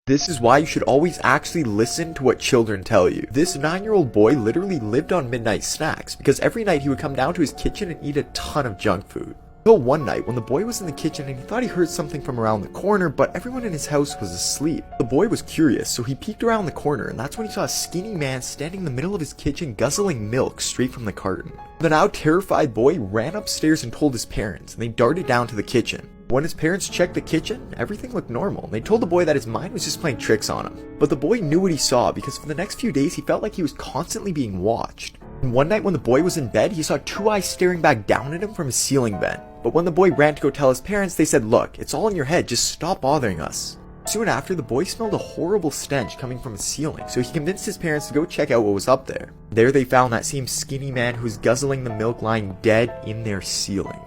This is why you should always actually listen to what children tell you. This 9-year-old boy literally lived on midnight snacks because every night he would come down to his kitchen and eat a ton of junk food. Until one night when the boy was in the kitchen and he thought he heard something from around the corner, but everyone in his house was asleep. The boy was curious, so he peeked around the corner, and that's when he saw a skinny man standing in the middle of his kitchen guzzling milk straight from the carton. The now terrified boy ran upstairs and told his parents, and they darted down to the kitchen. When his parents checked the kitchen, everything looked normal. They told the boy that his mind was just playing tricks on him. But the boy knew what he saw because for the next few days he felt like he was constantly being watched. And one night when the boy was in bed, he saw two eyes staring back down at him from his ceiling vent. But when the boy ran to go tell his parents, they said, "Look, it's all in your head, just stop bothering us." Soon after, the boy smelled a horrible stench coming from his ceiling, so he convinced his parents to go check out what was up there. There they found that same skinny man who was guzzling the milk lying dead in their ceiling.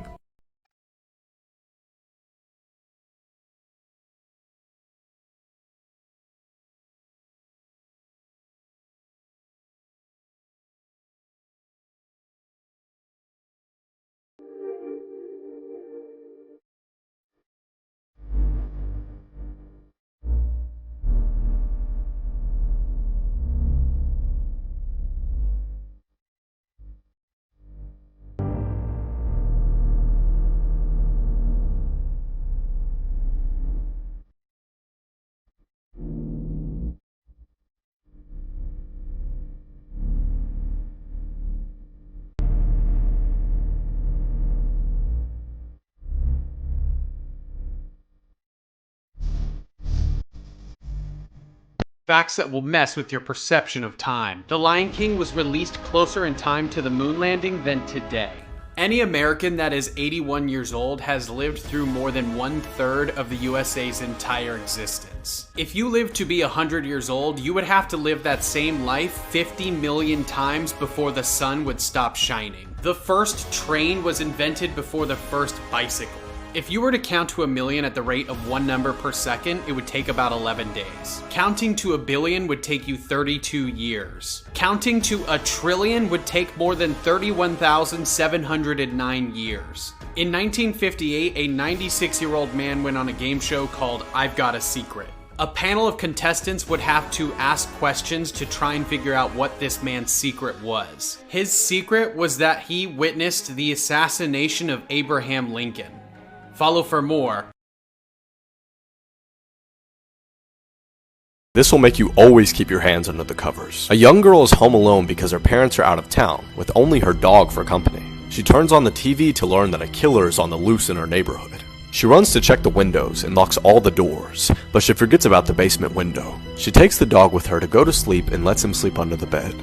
Facts that will mess with your perception of time. The Lion King was released closer in time to the moon landing than today. Any American that is 81 years old has lived through more than 1/3 of the USA's entire existence. If you lived to be 100 years old, you would have to live that same life 50 million times before the sun would stop shining. The first train was invented before the first bicycle. If you were to count to 1,000,000 at the rate of one number per second, it would take about 11 days. Counting to 1,000,000,000 would take you 32 years. Counting to 1,000,000,000,000 would take more than 31,709 years. In 1958, a 96-year-old man went on a game show called I've Got a Secret. A panel of contestants would have to ask questions to try and figure out what this man's secret was. His secret was that he witnessed the assassination of Abraham Lincoln. Follow for more. This will make you always keep your hands under the covers. A young girl is home alone because her parents are out of town, with only her dog for company. She turns on the TV to learn that a killer is on the loose in her neighborhood. She runs to check the windows and locks all the doors, but she forgets about the basement window. She takes the dog with her to go to sleep and lets him sleep under the bed.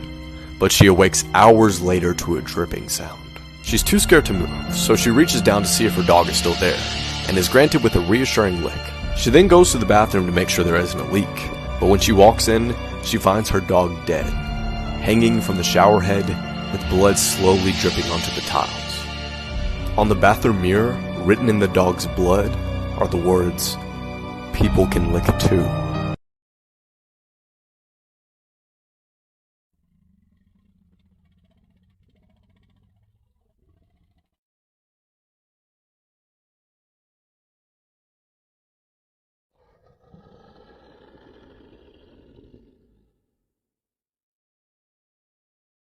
But she awakes hours later to a dripping sound. She's too scared to move, so she reaches down to see if her dog is still there, and is granted with a reassuring lick. She then goes to the bathroom to make sure there isn't a leak, but when she walks in, she finds her dog dead, hanging from the shower head, with blood slowly dripping onto the tiles. On the bathroom mirror, written in the dog's blood, are the words, "People can lick too."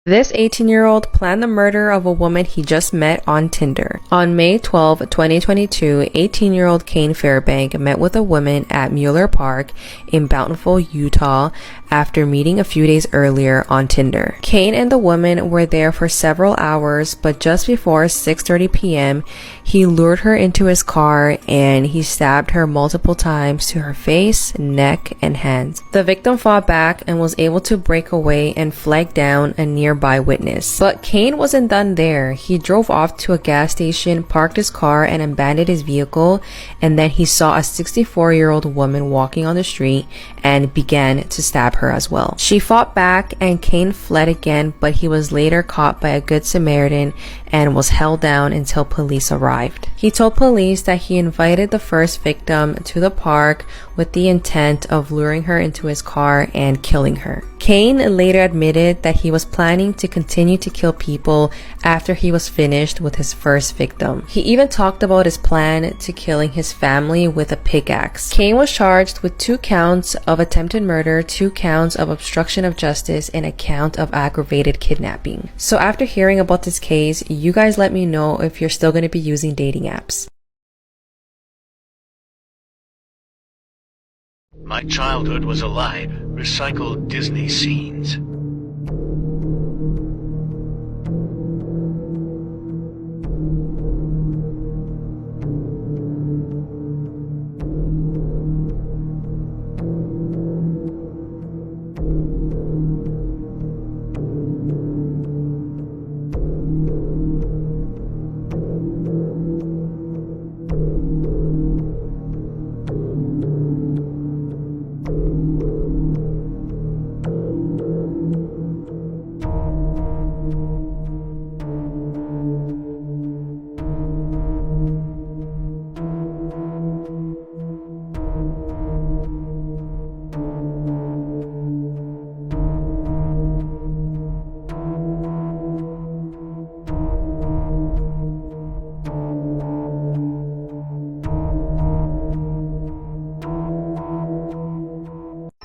This 18-year-old planned the murder of a woman he just met on Tinder. On May 12, 2022, 18-year-old Kane Fairbank met with a woman at Mueller Park in Bountiful, Utah, after meeting a few days earlier on Tinder. Kane and the woman were there for several hours, but just before 6:30 p.m., he lured her into his car and he stabbed her multiple times to her face, neck, and hands. The victim fought back and was able to break away and flag down a nearby witness. But Kane wasn't done there. He drove off to a gas station, parked his car, and abandoned his vehicle, and then he saw a 64-year-old woman walking on the street and began to stab her as well. She fought back and Kane fled again, but he was later caught by a Good Samaritan and was held down until police arrived. He told police that he invited the first victim to the park with the intent of luring her into his car and killing her. Cain later admitted that he was planning to continue to kill people after he was finished with his first victim. He even talked about his plan to killing his family with a pickaxe. Cain was charged with 2 counts of attempted murder, 2 counts of obstruction of justice, and a count of aggravated kidnapping. So after hearing about this case, you guys let me know if you're still going to be using dating apps. My childhood was alive, recycled Disney scenes.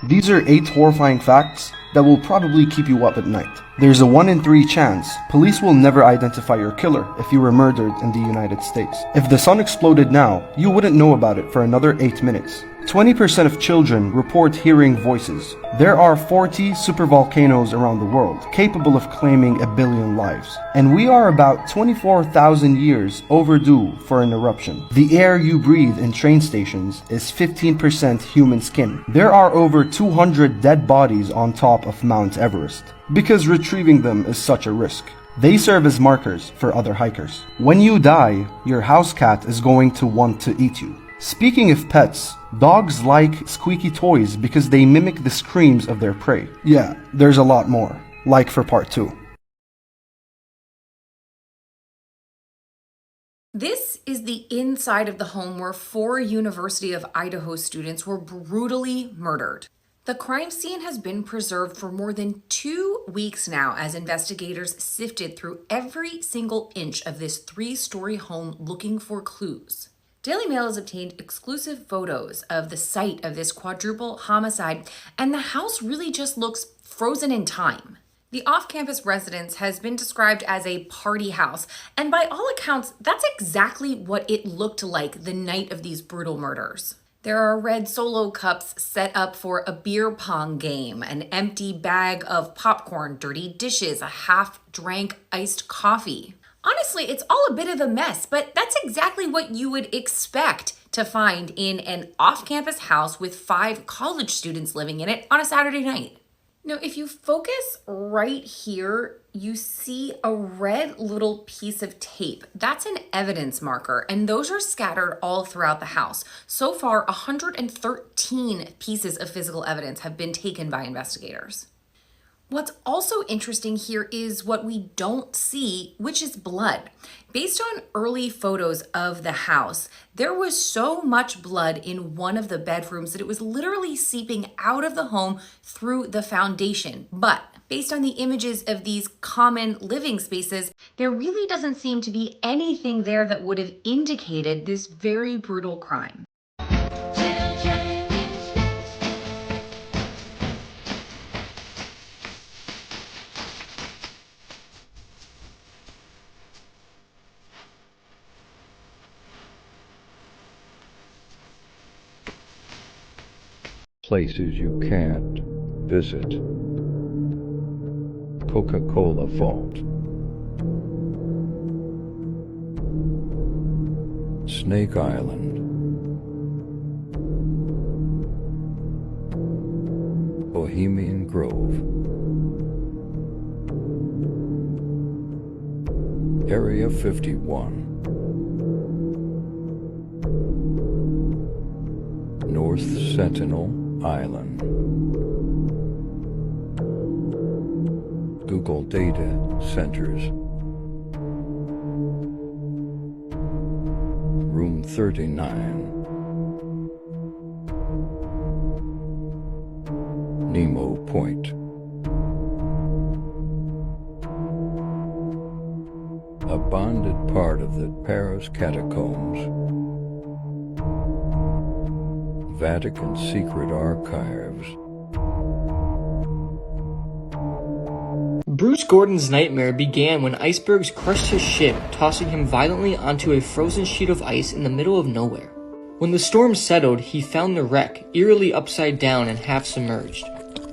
These are 8 horrifying facts that will probably keep you up at night. There's a 1 in 3 chance police will never identify your killer if you were murdered in the United States. If the sun exploded now, you wouldn't know about it for another 8 minutes. 20% of children report hearing voices. There are 40 supervolcanoes around the world capable of claiming 1 billion lives. And we are about 24,000 years overdue for an eruption. The air you breathe in train stations is 15% human skin. There are over 200 dead bodies on top of Mount Everest, because retrieving them is such a risk. They serve as markers for other hikers. When you die, your house cat is going to want to eat you. Speaking of pets, dogs like squeaky toys because they mimic the screams of their prey. Yeah, there's a lot more. Like for part 2. This is the inside of the home where 4 University of Idaho students were brutally murdered. The crime scene has been preserved for more than 2 weeks now as investigators sifted through every single inch of this 3-story home looking for clues. Daily Mail has obtained exclusive photos of the site of this quadruple homicide, and the house really just looks frozen in time. The off-campus residence has been described as a party house, and by all accounts, that's exactly what it looked like the night of these brutal murders. There are red Solo cups set up for a beer pong game, an empty bag of popcorn, dirty dishes, a half-drank iced coffee. Honestly, it's all a bit of a mess, but that's exactly what you would expect to find in an off-campus house with 5 college students living in it on a Saturday night. Now, if you focus right here, you see a red little piece of tape. That's an evidence marker, and those are scattered all throughout the house. So far, 113 pieces of physical evidence have been taken by investigators. What's also interesting here is what we don't see, which is blood. Based on early photos of the house, there was so much blood in one of the bedrooms that it was literally seeping out of the home through the foundation. But based on the images of these common living spaces, there really doesn't seem to be anything there that would have indicated this very brutal crime. Places you can't visit. Coca-Cola Vault. Snake Island. Bohemian Grove. Area 51. North Sentinel Island. Google Data Centers. Room 39. Nemo Point. A bonded part of the Paris catacombs. Vatican secret archives. Bruce Gordon's nightmare began when icebergs crushed his ship, tossing him violently onto a frozen sheet of ice in the middle of nowhere. When the storm settled, he found the wreck, eerily upside down and half submerged.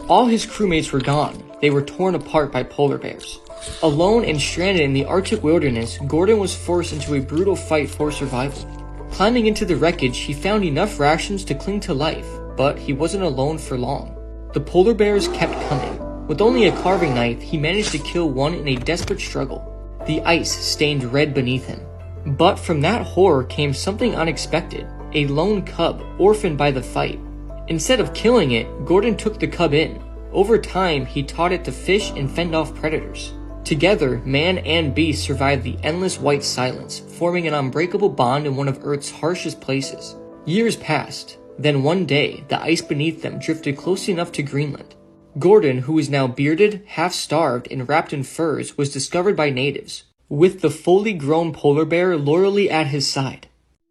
All his crewmates were gone. They were torn apart by polar bears. Alone and stranded in the Arctic wilderness, Gordon was forced into a brutal fight for survival. Climbing into the wreckage, he found enough rations to cling to life, but he wasn't alone for long. The polar bears kept coming. With only a carving knife, he managed to kill one in a desperate struggle. The ice stained red beneath him. But from that horror came something unexpected, a lone cub orphaned by the fight. Instead of killing it, Gordon took the cub in. Over time, he taught it to fish and fend off predators. Together, man and beast survived the endless white silence, forming an unbreakable bond in one of Earth's harshest places. Years passed. Then one day, the ice beneath them drifted close enough to Greenland. Gordon, who was now bearded, half-starved, and wrapped in furs, was discovered by natives, with the fully grown polar bear loyally at his side.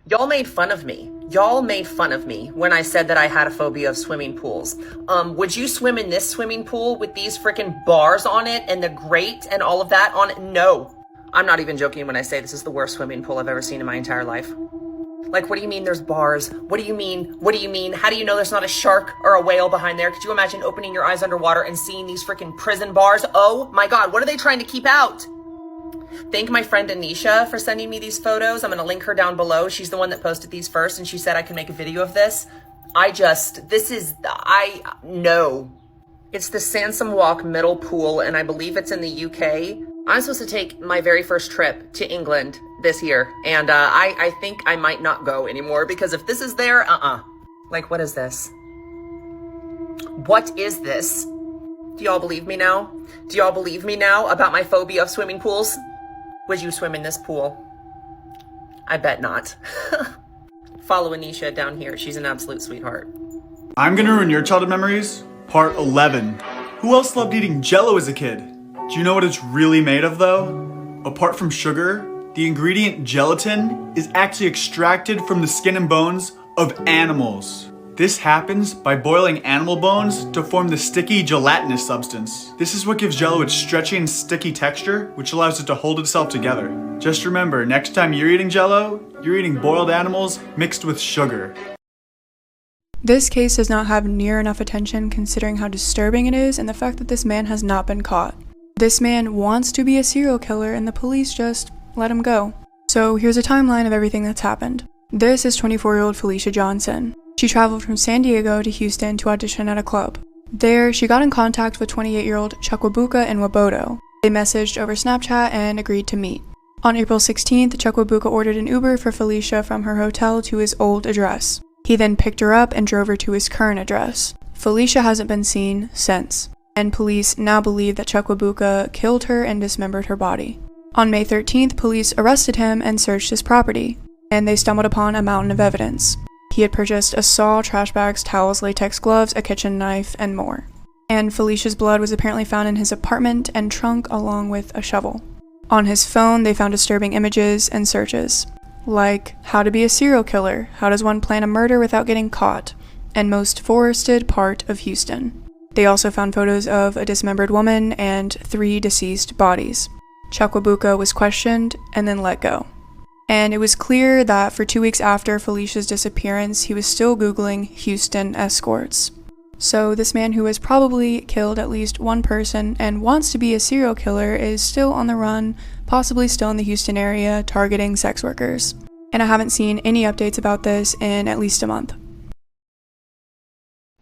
Y'all made fun of me. Y'all made fun of me when I said that I had a phobia of swimming pools. Would you swim in this swimming pool with these freaking bars on it and the grate and all of that on it? No. I'm not even joking when I say this is the worst swimming pool I've ever seen in my entire life. Like, what do you mean there's bars? What do you mean? What do you mean? How do you know there's not a shark or a whale behind there? Could you imagine opening your eyes underwater and seeing these freaking prison bars? Oh my God, what are they trying to keep out? Thank my friend Anisha for sending me these photos. I'm going to link her down below. She's the one that posted these first, and she said I can make a video of this. No. It's the Sansom Walk Middle Pool, and I believe it's in the UK. I'm supposed to take my very first trip to England this year, and I think I might not go anymore, because if this is there, Like, what is this? What is this? Do y'all believe me now? Do y'all believe me now about my phobia of swimming pools? Would you swim in this pool? I bet not. Follow Anisha down here. She's an absolute sweetheart. I'm gonna ruin your childhood memories. Part 11. Who else loved eating Jell-O as a kid? Do you know what it's really made of though? Apart from sugar, the ingredient gelatin is actually extracted from the skin and bones of animals. This happens by boiling animal bones to form the sticky gelatinous substance. This is what gives Jell-O its stretchy and sticky texture, which allows it to hold itself together. Just remember, next time you're eating Jell-O, you're eating boiled animals mixed with sugar. This case does not have near enough attention considering how disturbing it is and the fact that this man has not been caught. This man wants to be a serial killer and the police just let him go. So here's a timeline of everything that's happened. This is 24-year-old Felicia Johnson. She traveled from San Diego to Houston to audition at a club. There, she got in contact with 28-year-old Chuckwabuka in Waboto. They messaged over Snapchat and agreed to meet. On April 16th, Chuckwabuka ordered an Uber for Felicia from her hotel to his old address. He then picked her up and drove her to his current address. Felicia hasn't been seen since, and police now believe that Chuckwabuka killed her and dismembered her body. On May 13th, police arrested him and searched his property, and they stumbled upon a mountain of evidence. He had purchased a saw, trash bags, towels, latex gloves, a kitchen knife, and more. And Felicia's blood was apparently found in his apartment and trunk along with a shovel. On his phone, they found disturbing images and searches, like how to be a serial killer, how does one plan a murder without getting caught, and most forested part of Houston. They also found photos of a dismembered woman and 3 deceased bodies. Chuckwabuka was questioned and then let go. And it was clear that for 2 weeks after Felicia's disappearance, he was still Googling Houston escorts. So this man who has probably killed at least one person and wants to be a serial killer is still on the run, possibly still in the Houston area, targeting sex workers. And I haven't seen any updates about this in at least a month.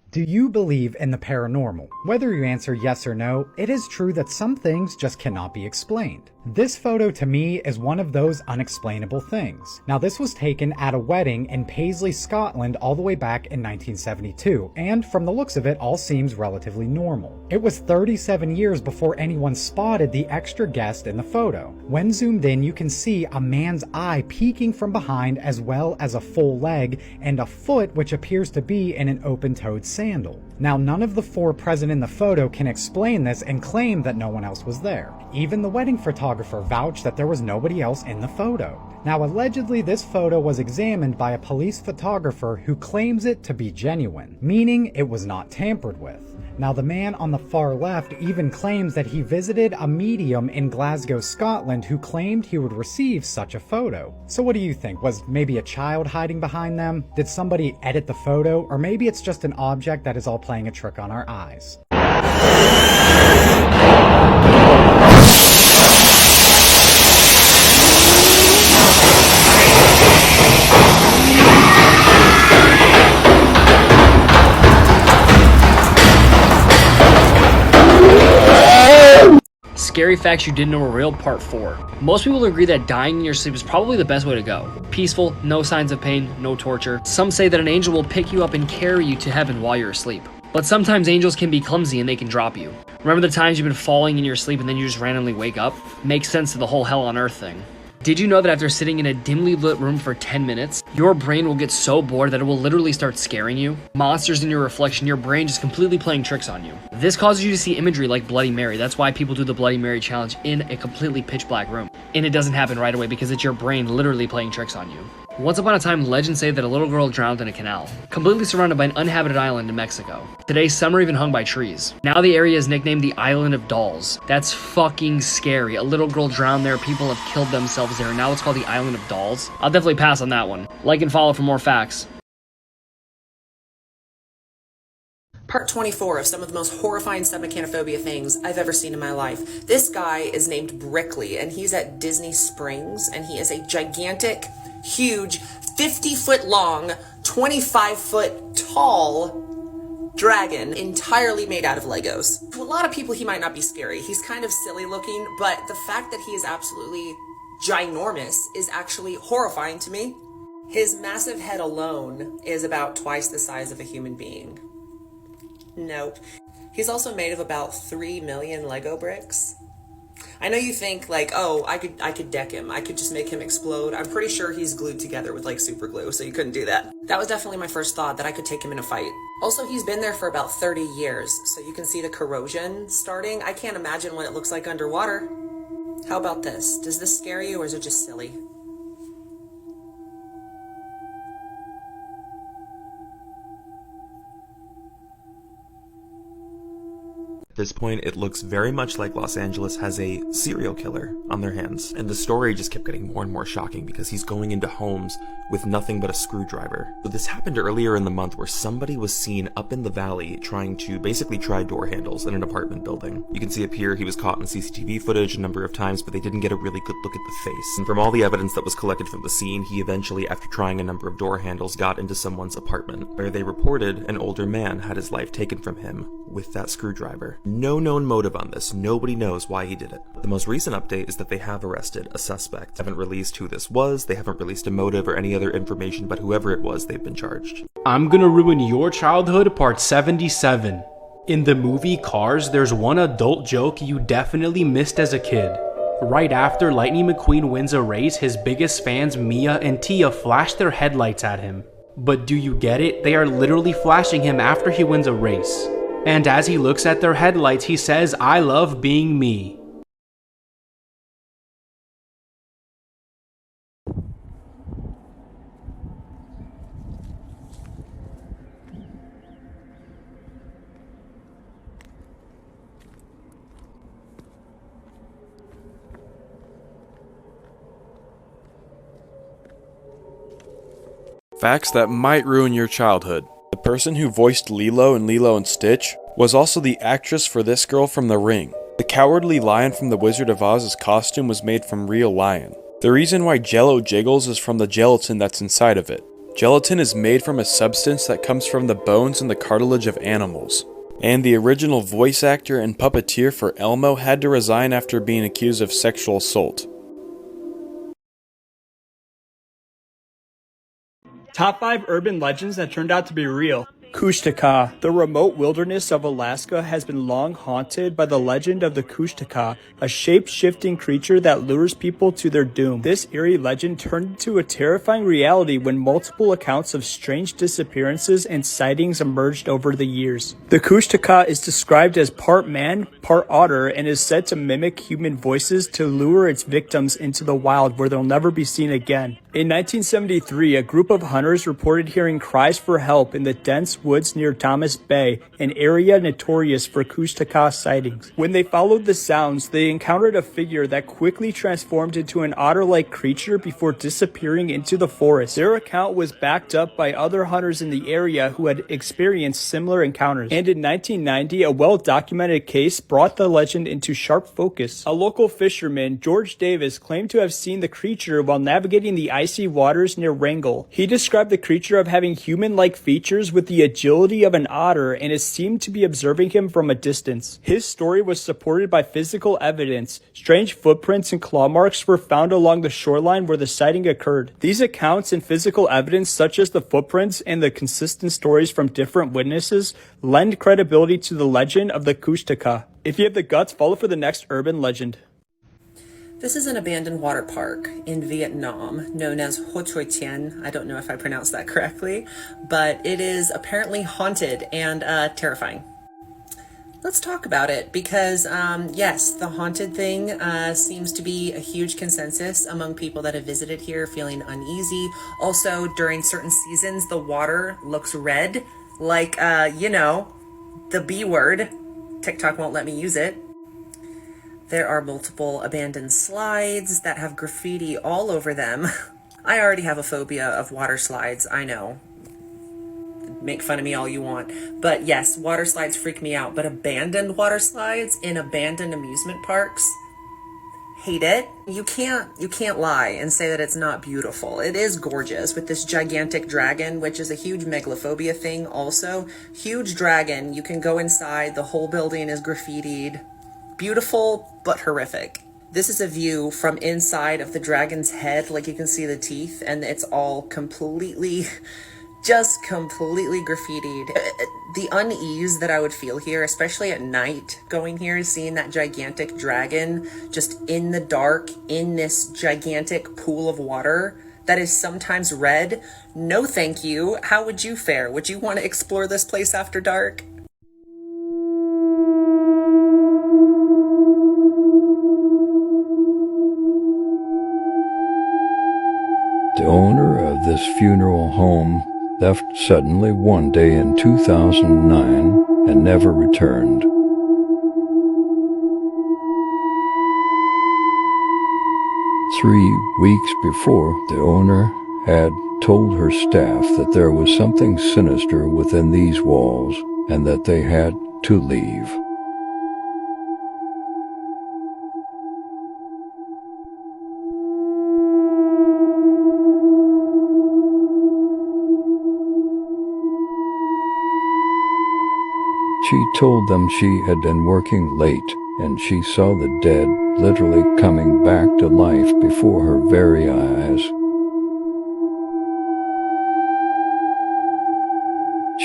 Do you believe in the paranormal? Whether you answer yes or no, it is true that some things just cannot be explained. This photo to me is one of those unexplainable things. Now this was taken at a wedding in Paisley, Scotland all the way back in 1972, and from the looks of it all seems relatively normal. It was 37 years before anyone spotted the extra guest in the photo. When zoomed in, you can see a man's eye peeking from behind, as well as a full leg and a foot which appears to be in an open-toed sandal. Now none of the four present in the photo can explain this and claim that no one else was there. Even the wedding photographer vouched that there was nobody else in the photo. Now allegedly this photo was examined by a police photographer who claims it to be genuine, meaning it was not tampered with. Now the man on the far left even claims that he visited a medium in Glasgow, Scotland who claimed he would receive such a photo. So what do you think? Was maybe a child hiding behind them? Did somebody edit the photo? Or maybe it's just an object that is all playing a trick on our eyes? Scary facts you didn't know were real, part 4. Most people agree that dying in your sleep is probably the best way to go. Peaceful, no signs of pain, no torture. Some say that an angel will pick you up and carry you to heaven while you're asleep. But sometimes angels can be clumsy and they can drop you. Remember the times you've been falling in your sleep and then you just randomly wake up? Makes sense to the whole hell on earth thing. Did you know that after sitting in a dimly lit room for 10 minutes, your brain will get so bored that it will literally start scaring you? Monsters in your reflection, your brain just completely playing tricks on you. This causes you to see imagery like Bloody Mary. That's why people do the Bloody Mary challenge in a completely pitch black room. And it doesn't happen right away because it's your brain literally playing tricks on you. Once upon a time, legends say that a little girl drowned in a canal, completely surrounded by an uninhabited island in Mexico. Today, some are even hung by trees. Now the area is nicknamed the Island of Dolls. That's fucking scary. A little girl drowned there, people have killed themselves there, and now it's called the Island of Dolls. I'll definitely pass on that one. Like and follow for more facts. Part 24 of some of the most horrifying submechanophobia things I've ever seen in my life. This guy is named Brickley, and he's at Disney Springs, and he is a gigantic, huge, 50-foot long, 25-foot tall dragon entirely made out of Legos. To a lot of people, he might not be scary. He's kind of silly looking, but the fact that he is absolutely ginormous is actually horrifying to me. His massive head alone is about twice the size of a human being. Nope. He's also made of about 3 million Lego bricks. I know you think like, oh, I could deck him. I could just make him explode. I'm pretty sure he's glued together with like super glue, so you couldn't do that. That was definitely my first thought, that I could take him in a fight. Also, he's been there for about 30 years, so you can see the corrosion starting. I can't imagine what it looks like underwater. How about this? Does this scare you, or is it just silly? At this point, it looks very much like Los Angeles has a serial killer on their hands, and the story just kept getting more and more shocking because he's going into homes with nothing but a screwdriver. So this happened earlier in the month where somebody was seen up in the valley trying to basically try door handles in an apartment building. You can see up here he was caught in CCTV footage a number of times, but they didn't get a really good look at the face. And from all the evidence that was collected from the scene, he eventually, after trying a number of door handles, got into someone's apartment, where they reported an older man had his life taken from him with that screwdriver. No known motive on this. Nobody knows why he did it. The most recent update is that they have arrested a suspect. They haven't released who this was, they haven't released a motive or any other information, but whoever it was, they've been charged. I'm gonna ruin your childhood, part 77. In the movie Cars, there's one adult joke you definitely missed as a kid. Right after Lightning McQueen wins a race, his biggest fans, Mia and Tia, flash their headlights at him. But do you get it? They are literally flashing him after he wins a race. And as he looks at their headlights, he says, "I love being me." Facts that might ruin your childhood. The person who voiced Lilo in Lilo and Stitch was also the actress for this girl from The Ring. The cowardly lion from The Wizard of Oz's costume was made from real lion. The reason why Jell-O jiggles is from the gelatin that's inside of it. Gelatin is made from a substance that comes from the bones and the cartilage of animals. And the original voice actor and puppeteer for Elmo had to resign after being accused of sexual assault. Top 5 urban legends that turned out to be real. Kushtaka. The remote wilderness of Alaska has been long haunted by the legend of the Kushtaka, a shape-shifting creature that lures people to their doom. This eerie legend turned into a terrifying reality when multiple accounts of strange disappearances and sightings emerged over the years. The Kushtaka is described as part man, part otter, and is said to mimic human voices to lure its victims into the wild where they'll never be seen again. In 1973, a group of hunters reported hearing cries for help in the dense woods near Thomas Bay, an area notorious for Kushtaka sightings. When they followed the sounds, they encountered a figure that quickly transformed into an otter-like creature before disappearing into the forest. Their account was backed up by other hunters in the area who had experienced similar encounters. And in 1990, a well-documented case brought the legend into sharp focus. A local fisherman, George Davis, claimed to have seen the creature while navigating the icy waters near Wrangell. He described the creature of having human-like features with the agility of an otter and it seemed to be observing him from a distance. His story was supported by physical evidence. Strange footprints and claw marks were found along the shoreline where the sighting occurred. These accounts and physical evidence, such as the footprints and the consistent stories from different witnesses, lend credibility to the legend of the Kushtaka. If you have the guts, follow for the next urban legend. This is an abandoned water park in Vietnam known as Ho Chi Tien. I don't know if I pronounced that correctly, but it is apparently haunted and terrifying. Let's talk about it because, yes, the haunted thing seems to be a huge consensus among people that have visited here feeling uneasy. Also, during certain seasons, the water looks red, like, the B word. TikTok won't let me use it. There are multiple abandoned slides that have graffiti all over them. I already have a phobia of water slides, I know. Make fun of me all you want. But yes, water slides freak me out. But abandoned water slides in abandoned amusement parks, hate it. You can't lie and say that it's not beautiful. It is gorgeous with this gigantic dragon, which is a huge megalophobia thing also. Huge dragon, you can go inside, the whole building is graffitied. Beautiful, but horrific. This is a view from inside of the dragon's head, like you can see the teeth, and it's all completely graffitied. The unease that I would feel here, especially at night, going here, seeing that gigantic dragon just in the dark, in this gigantic pool of water that is sometimes red. No thank you. How would you fare? Would you want to explore this place after dark? The owner of this funeral home left suddenly one day in 2009 and never returned. Three weeks before, the owner had told her staff that there was something sinister within these walls and that they had to leave. She told them she had been working late and she saw the dead literally coming back to life before her very eyes.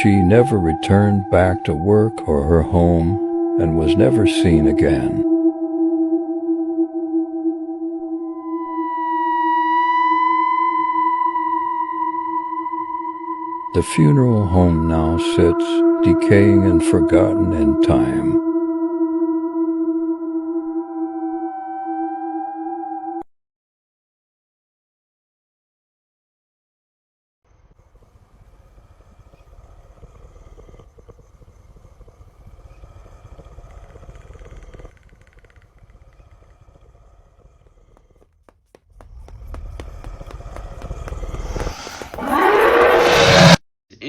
She never returned back to work or her home and was never seen again. The funeral home now sits, decaying and forgotten in time.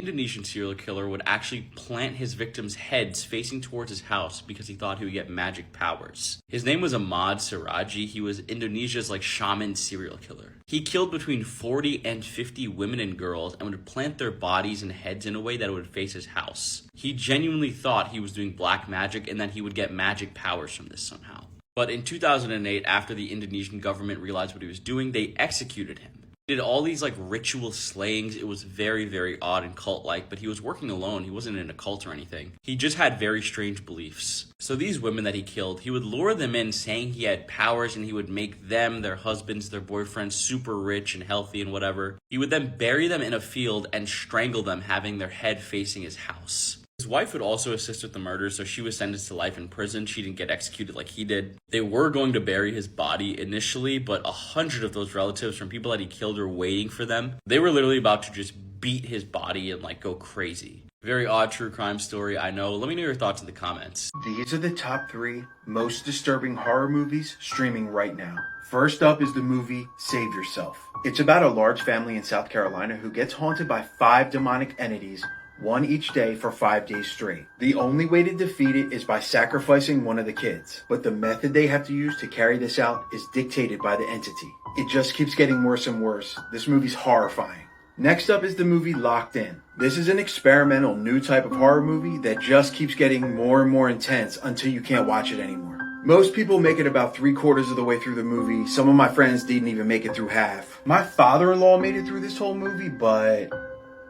Indonesian serial killer would actually plant his victims' heads facing towards his house because he thought he would get magic powers. His name was Ahmad Siraji. He was Indonesia's shaman serial killer. He killed between 40 and 50 women and girls and would plant their bodies and heads in a way that it would face his house. He genuinely thought he was doing black magic and that he would get magic powers from this somehow. But in 2008, after the Indonesian government realized what he was doing, they executed him. He did all these ritual slayings. It was very, very odd and cult-like, but he was working alone. He wasn't in a cult or anything. He just had very strange beliefs. So these women that he killed, he would lure them in saying he had powers and he would make them, their husbands, their boyfriends, super rich and healthy and whatever. He would then bury them in a field and strangle them, having their head facing his house. His wife would also assist with the murder, so she was sentenced to life in prison. She didn't get executed like he did. They were going to bury his body initially, but 100 of those relatives from people that he killed were waiting for them. They were literally about to just beat his body and go crazy. Very odd true crime story, I know. Let me know your thoughts in the comments. These are the top 3 most disturbing horror movies streaming right now. First up is the movie Save Yourself. It's about a large family in South Carolina who gets haunted by 5 demonic entities, one each day for 5 days straight. The only way to defeat it is by sacrificing one of the kids, but the method they have to use to carry this out is dictated by the entity. It just keeps getting worse and worse. This movie's horrifying. Next up is the movie Locked In. This is an experimental new type of horror movie that just keeps getting more and more intense until you can't watch it anymore. Most people make it about 3/4 of the way through the movie. Some of my friends didn't even make it through half. My father-in-law made it through this whole movie, but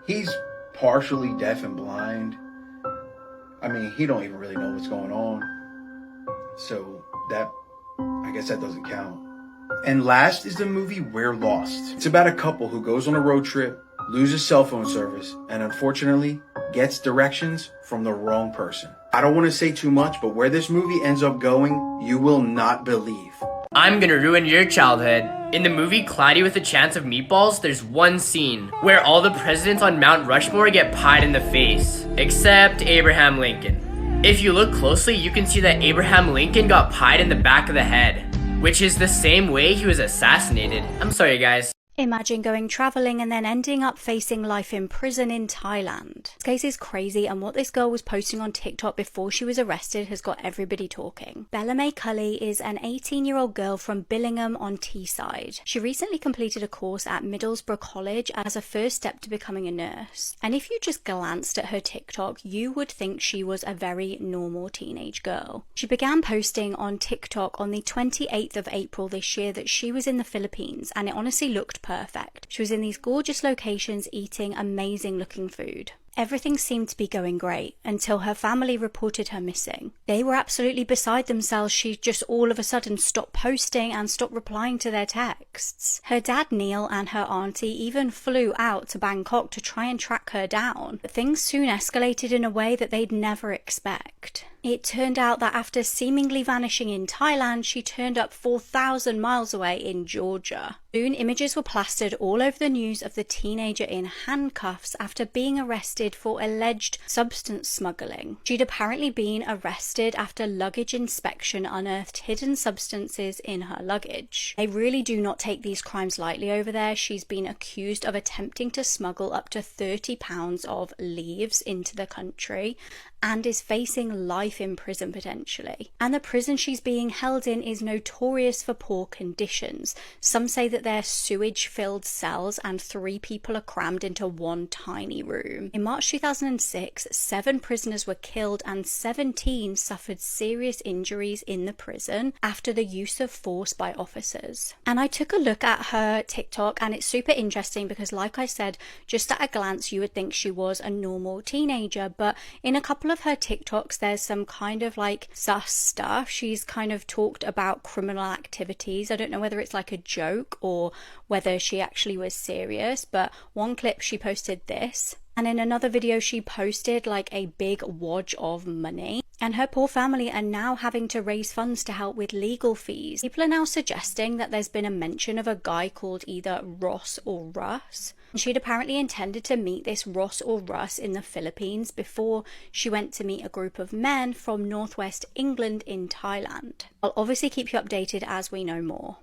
he's partially deaf and blind. I mean, he don't even really know what's going on. So I guess that doesn't count. And last is the movie We're Lost. It's about a couple who goes on a road trip, loses cell phone service, and unfortunately gets directions from the wrong person. I don't want to say too much, but where this movie ends up going, you will not believe. I'm gonna ruin your childhood. In the movie Cloudy with a Chance of Meatballs, there's one scene where all the presidents on Mount Rushmore get pied in the face, except Abraham Lincoln. If you look closely, you can see that Abraham Lincoln got pied in the back of the head, which is the same way he was assassinated. I'm sorry, guys. Imagine going travelling and then ending up facing life in prison in Thailand. This case is crazy, and what this girl was posting on TikTok before she was arrested has got everybody talking. Bella May Cully is an 18-year-old girl from Billingham on Teesside. She recently completed a course at Middlesbrough College as a first step to becoming a nurse. And if you just glanced at her TikTok, you would think she was a very normal teenage girl. She began posting on TikTok on the 28th of April this year that she was in the Philippines, and it honestly looked perfect. She was in these gorgeous locations eating amazing looking food. Everything seemed to be going great until her family reported her missing. They were absolutely beside themselves. She just all of a sudden stopped posting and stopped replying to their texts. Her dad Neil and her auntie even flew out to Bangkok to try and track her down. But things soon escalated in a way that they'd never expect. It turned out that after seemingly vanishing in Thailand, she turned up 4,000 miles away in Georgia. Soon, images were plastered all over the news of the teenager in handcuffs after being arrested for alleged substance smuggling. She'd apparently been arrested after luggage inspection unearthed hidden substances in her luggage. They really do not take these crimes lightly over there. She's been accused of attempting to smuggle up to 30 pounds of leaves into the country and is facing life in prison potentially. And the prison she's being held in is notorious for poor conditions. Some say that they're sewage-filled cells and 3 people are crammed into one tiny room. In March 2006, 7 prisoners were killed and 17 suffered serious injuries in the prison after the use of force by officers. And I took a look at her TikTok, and it's super interesting because, like I said, just at a glance you would think she was a normal teenager, but in a couple of her TikToks there's some kind of like sus stuff. She's kind of talked about criminal activities. I don't know whether it's like a joke or whether she actually was serious, but one clip she posted this, and in another video she posted like a big wodge of money. And her poor family are now having to raise funds to help with legal fees. People are now suggesting that there's been a mention of a guy called either Ross or Russ. She'd apparently intended to meet this Ross or Russ in the Philippines before she went to meet a group of men from northwest England in Thailand. I'll obviously keep you updated as we know more.